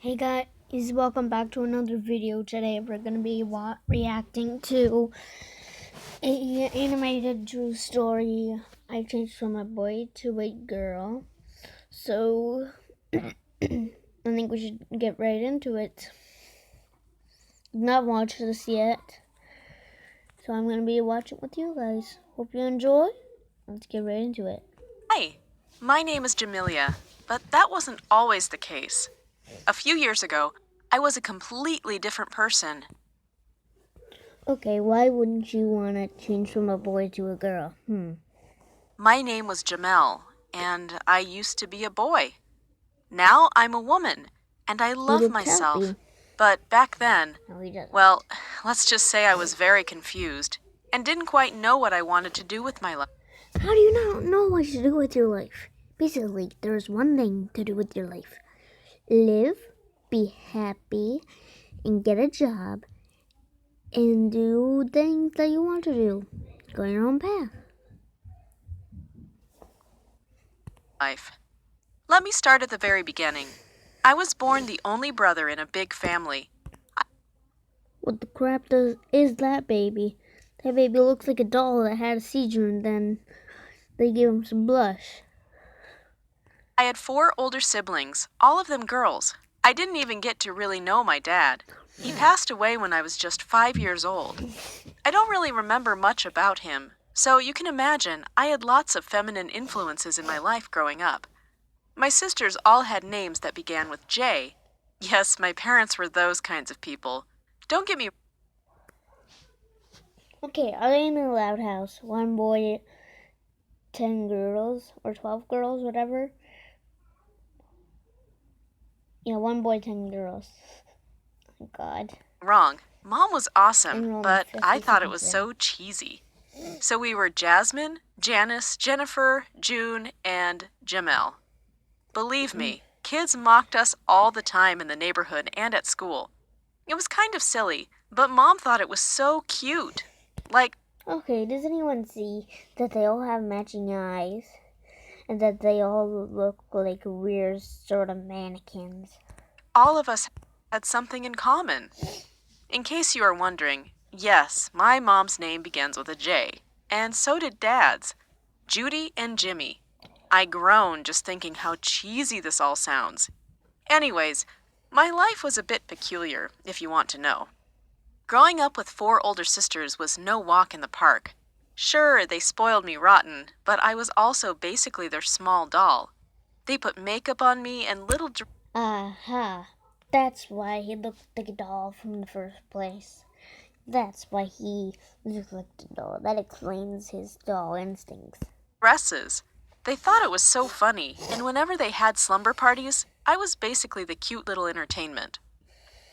Hey guys, welcome back to another video. Today we're going to be reacting to an animated true story. I changed from a boy to a girl. So, I think we should get right into it. Not watched this yet. So I'm going to be watching with you guys. Hope you enjoy. Let's get right into it. Hi, my name is Jamelia, but that wasn't always the case. A few years ago, I was a completely different person. Okay, why wouldn't you want to change from a boy to a girl? My name was Jamel, and I used to be a boy. Now I'm a woman, and I He love looks myself. happy. But back then, No, he doesn't. well, let's just say I was very confused and didn't quite know what I wanted to do with my life. How do you not know what to do with your life? Basically, there's one thing to do with your life. Live, be happy, and get a job, and do things that you want to do. Go your own path. Let me start at the very beginning. I was born the only brother in a big family. What the crap is that baby? That baby looks like a doll that had a seizure and then they gave him some blush. I had 4 older siblings, all of them girls. I didn't even get to really know my dad. He passed away when I was just 5 years old. I don't really remember much about him, so you can imagine I had lots of feminine influences in my life growing up. My sisters all had names that began with J. Yes, my parents were those kinds of people. Don't get me Okay, are they in a loud house? One boy, 10 girls, or 12 girls, whatever? Yeah, one boy, 10 girls. Oh, God. wrong. Mom was awesome, And we're only but 50 I thought it was seconds in. so cheesy. So we were Jasmine, Janice, Jennifer, June, and Jamel. Believe me, kids mocked us all the time in the neighborhood and at school. It was kind of silly, but Mom thought it was so cute. Like, Okay, does anyone see that they all have matching eyes? And that they all look like weird sort of mannequins? all of us had something in common. In case you are wondering, yes, my mom's name begins with a J, and so did Dad's, Judy and Jimmy. I groaned just thinking how cheesy this all sounds. Anyways, my life was a bit peculiar, if you want to know. Growing up with 4 older sisters was no walk in the park. Sure, they spoiled me rotten, but I was also basically their small doll. They put makeup on me and little Aha. That's why he looked like a doll from the first place. That's why he looked like a doll. That explains his doll instincts. dresses. They thought it was so funny, and whenever they had slumber parties, I was basically the cute little entertainment.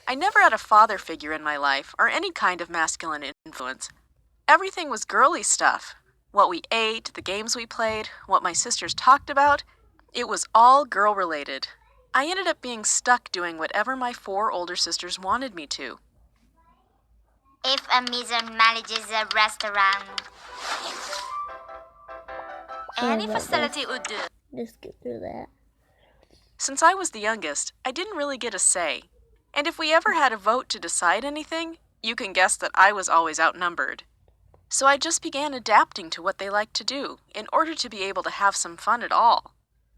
I never had a father figure in my life or any kind of masculine influence. Everything was girly stuff. What we ate, the games we played, what my sisters talked about, it was all girl related. I ended up being stuck doing whatever my 4 older sisters wanted me to. If a miser manages a restaurant, Sorry any about facility this. would do. Just get through that. Since I was the youngest, I didn't really get a say. And if we ever had a vote to decide anything, you can guess that I was always outnumbered. So I just began adapting to what they liked to do in order to be able to have some fun at all.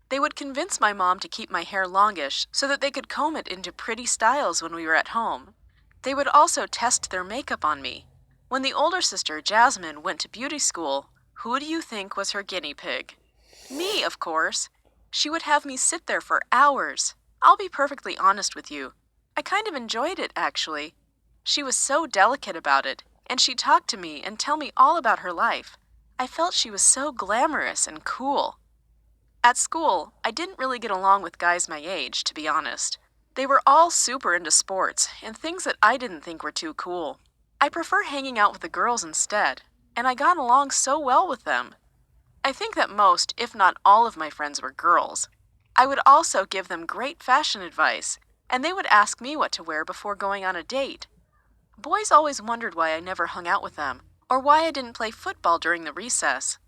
They would convince my mom to keep my hair longish so that they could comb it into pretty styles when we were at home. They would also test their makeup on me. When the older sister, Jasmine, went to beauty school, who do you think was her guinea pig? Me, of course. She would have me sit there for hours. I'll be perfectly honest with you. I kind of enjoyed it, actually. She was so delicate about it, and she'd talk to me and tell me all about her life. I felt she was so glamorous and cool. At school, I didn't really get along with guys my age, to be honest. They were all super into sports and things that I didn't think were too cool. I prefer hanging out with the girls instead, and I got along so well with them. I think that most, if not all of my friends were girls. I would also give them great fashion advice, and they would ask me what to wear before going on a date. Boys always wondered why I never hung out with them, or why I didn't play football during the recess.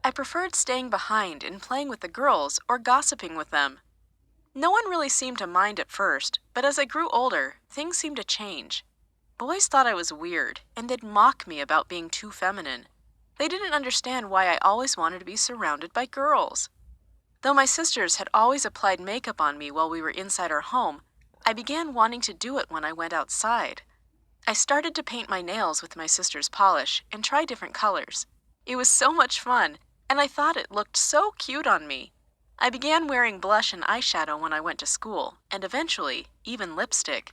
I preferred staying behind and playing with the girls or gossiping with them. No one really seemed to mind at first, but as I grew older, things seemed to change. Boys thought I was weird, and they'd mock me about being too feminine. They didn't understand why I always wanted to be surrounded by girls. Though my sisters had always applied makeup on me while we were inside our home, I began wanting to do it when I went outside. I started to paint my nails with my sister's polish and try different colors. It was so much fun, and I thought it looked so cute on me. I began wearing blush and eyeshadow when I went to school, and eventually, even lipstick.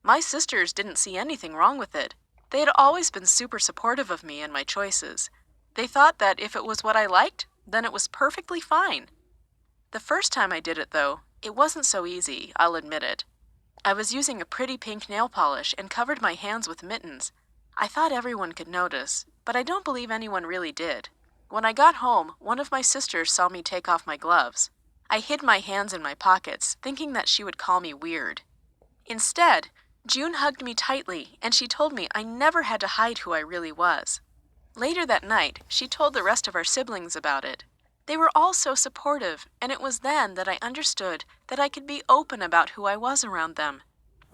My sisters didn't see anything wrong with it. They had always been super supportive of me and my choices. They thought that if it was what I liked, then it was perfectly fine. The first time I did it, though, it wasn't so easy, I'll admit it. I was using a pretty pink nail polish and covered my hands with mittens. I thought everyone could notice, but I don't believe anyone really did. When I got home, one of my sisters saw me take off my gloves. I hid my hands in my pockets, thinking that she would call me weird. Instead, June hugged me tightly, and she told me I never had to hide who I really was. Later that night, she told the rest of our siblings about it. They were all so supportive, and it was then that I understood that I could be open about who I was around them.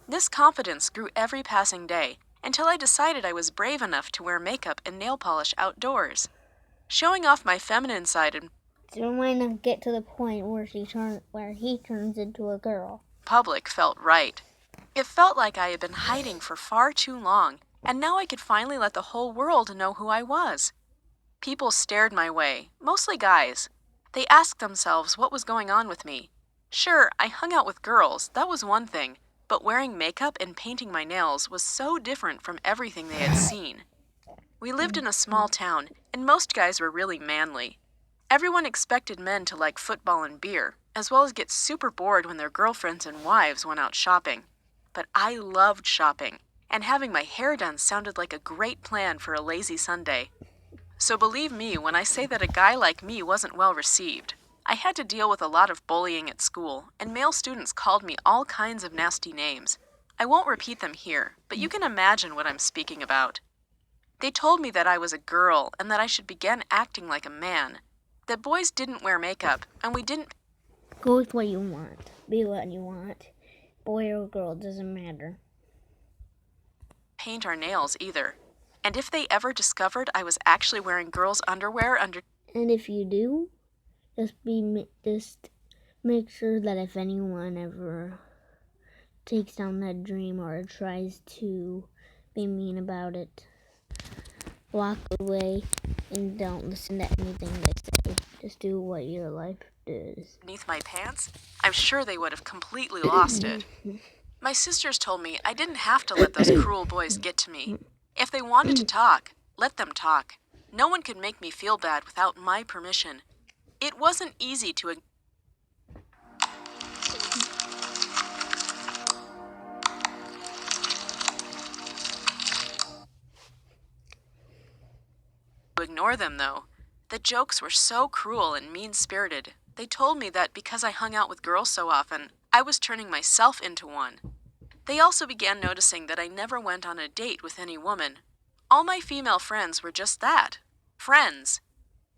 This confidence grew every passing day until I decided I was brave enough to wear makeup and nail polish outdoors. Showing off my feminine side in So it might not get to the point where he turns into a girl. public felt right. It felt like I had been hiding for far too long, and now I could finally let the whole world know who I was. People stared my way, mostly guys. They asked themselves what was going on with me. Sure, I hung out with girls, that was one thing, but wearing makeup and painting my nails was so different from everything they had seen. We lived in a small town, and most guys were really manly. Everyone expected men to like football and beer, as well as get super bored when their girlfriends and wives went out shopping. But I loved shopping, and having my hair done sounded like a great plan for a lazy Sunday. So believe me when I say that a guy like me wasn't well received. I had to deal with a lot of bullying at school, and male students called me all kinds of nasty names. I won't repeat them here, but you can imagine what I'm speaking about. They told me that I was a girl and that I should begin acting like a man, that boys didn't wear makeup, and we didn't Go with what you want. Be what you want. Boy or girl, doesn't matter. paint our nails either. And if they ever discovered I was actually wearing girls' underwear under And if you do, just make sure that if anyone ever takes down that dream or tries to be mean about it, walk away and don't listen to anything they say. Just do what your life is. beneath my pants, I'm sure they would have completely lost it. My sisters told me I didn't have to let those cruel boys get to me. If they wanted to talk, let them talk. No one could make me feel bad without my permission. It wasn't easy to ignore them, though. The jokes were so cruel and mean-spirited. They told me that because I hung out with girls so often, I was turning myself into one. They also began noticing that I never went on a date with any woman. All my female friends were just that, friends.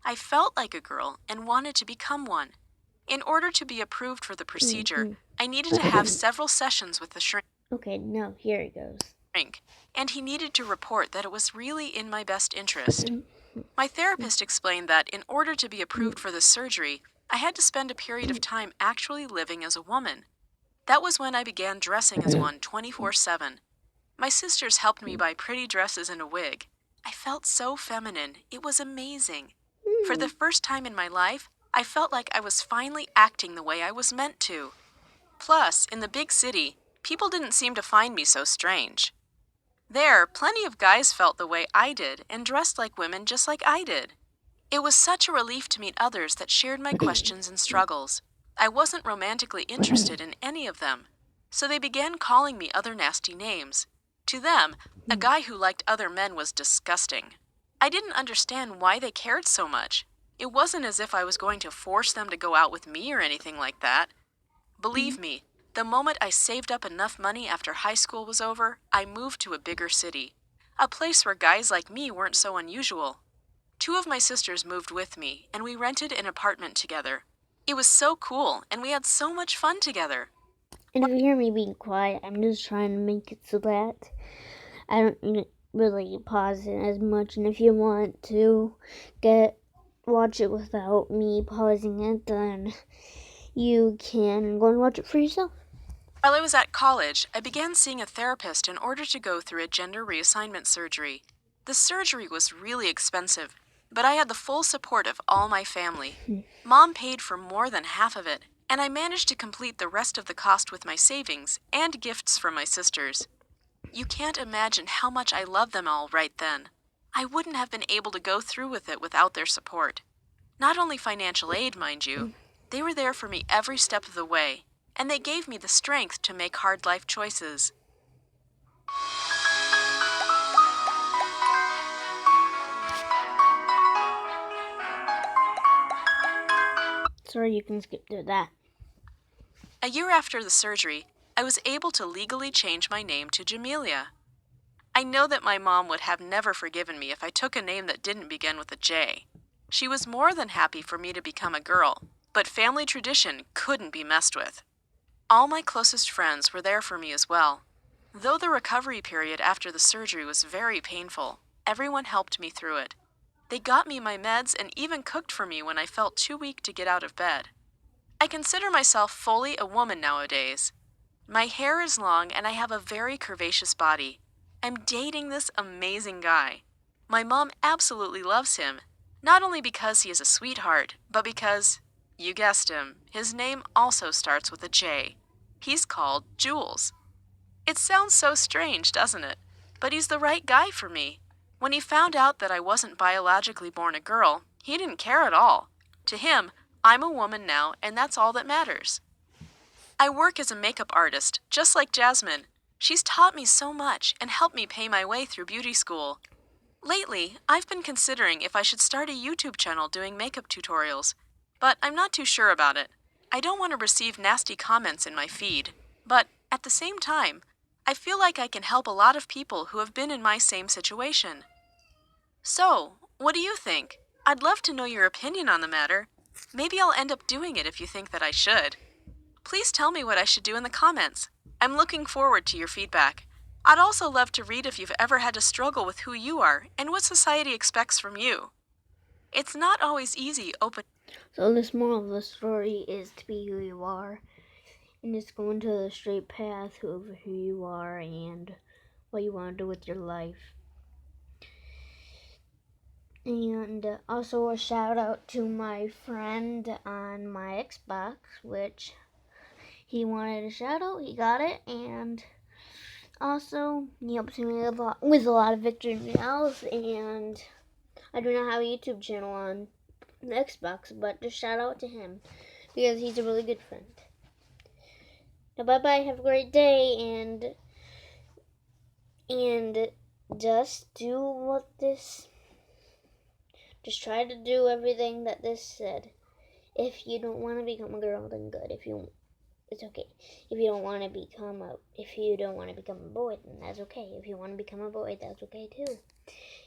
I felt like a girl and wanted to become one. In order to be approved for the procedure, I needed to have several sessions with the shrink. Okay, now here it goes. And he needed to report that it was really in my best interest. My therapist explained that in order to be approved for the surgery, I had to spend a period of time actually living as a woman. That was when I began dressing as one 24/7. My sisters helped me buy pretty dresses and a wig. I felt so feminine. It was amazing. For the first time in my life, I felt like I was finally acting the way I was meant to. Plus, in the big city, people didn't seem to find me so strange. There, plenty of guys felt the way I did and dressed like women just like I did. It was such a relief to meet others that shared my questions and struggles. I wasn't romantically interested in any of them, so they began calling me other nasty names. To them, a guy who liked other men was disgusting. I didn't understand why they cared so much. It wasn't as if I was going to force them to go out with me or anything like that. Believe me, the moment I saved up enough money after high school was over, I moved to a bigger city, a place where guys like me weren't so unusual. 2 of my sisters moved with me, and we rented an apartment together. It was so cool, and we had so much fun together. And if you hear me being quiet, I'm just trying to make it so that I don't really pause it as much. And if you want to watch it without me pausing it, then you can go and watch it for yourself. While I was at college, I began seeing a therapist in order to go through a gender reassignment surgery. The surgery was really expensive, but I had the full support of all my family. Mom paid for more than half of it, and I managed to complete the rest of the cost with my savings and gifts from my sisters. You can't imagine how much I loved them all right then. I wouldn't have been able to go through with it without their support. Not only financial aid, mind you, they were there for me every step of the way, and they gave me the strength to make hard life choices. Sorry, you can skip through that. A year after the surgery, I was able to legally change my name to Jamelia. I know that my mom would have never forgiven me if I took a name that didn't begin with a J. She was more than happy for me to become a girl, but family tradition couldn't be messed with. All my closest friends were there for me as well. Though the recovery period after the surgery was very painful, everyone helped me through it. They got me my meds and even cooked for me when I felt too weak to get out of bed. I consider myself fully a woman nowadays. My hair is long and I have a very curvaceous body. I'm dating this amazing guy. My mom absolutely loves him, not only because he is a sweetheart, but because, you guessed him, his name also starts with a J. He's called Jules. It sounds so strange, doesn't it? But he's the right guy for me. When he found out that I wasn't biologically born a girl, he didn't care at all. To him, I'm a woman now, and that's all that matters. I work as a makeup artist, just like Jasmine. She's taught me so much and helped me pay my way through beauty school. Lately, I've been considering if I should start a YouTube channel doing makeup tutorials, but I'm not too sure about it. I don't want to receive nasty comments in my feed, but at the same time, I feel like I can help a lot of people who have been in my same situation. So, what do you think? I'd love to know your opinion on the matter. Maybe I'll end up doing it if you think that I should. Please tell me what I should do in the comments. I'm looking forward to your feedback. I'd also love to read if you've ever had to struggle with who you are and what society expects from you. It's not always easy So this moral of the story is to be who you are, and just go into the straight path of who you are and what you want to do with your life. And also a shout out to my friend on my Xbox, which he wanted a shout out, he got it, and also he helps me with a lot of victory meals. And I do not have a YouTube channel on the Xbox, but just shout out to him because he's a really good friend. Now bye bye, have a great day, and just do what this, just try to do everything that this said. If you don't want to become a girl, then good. It's okay. If you don't want to become a boy, then that's okay. If you want to become a boy, that's okay too.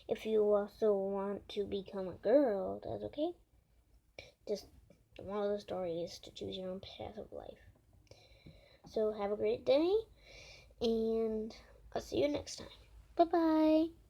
If you also want to become a girl, that's okay. Just the moral of the story is to choose your own path of life. So have a great day, and I'll see you next time. Bye bye.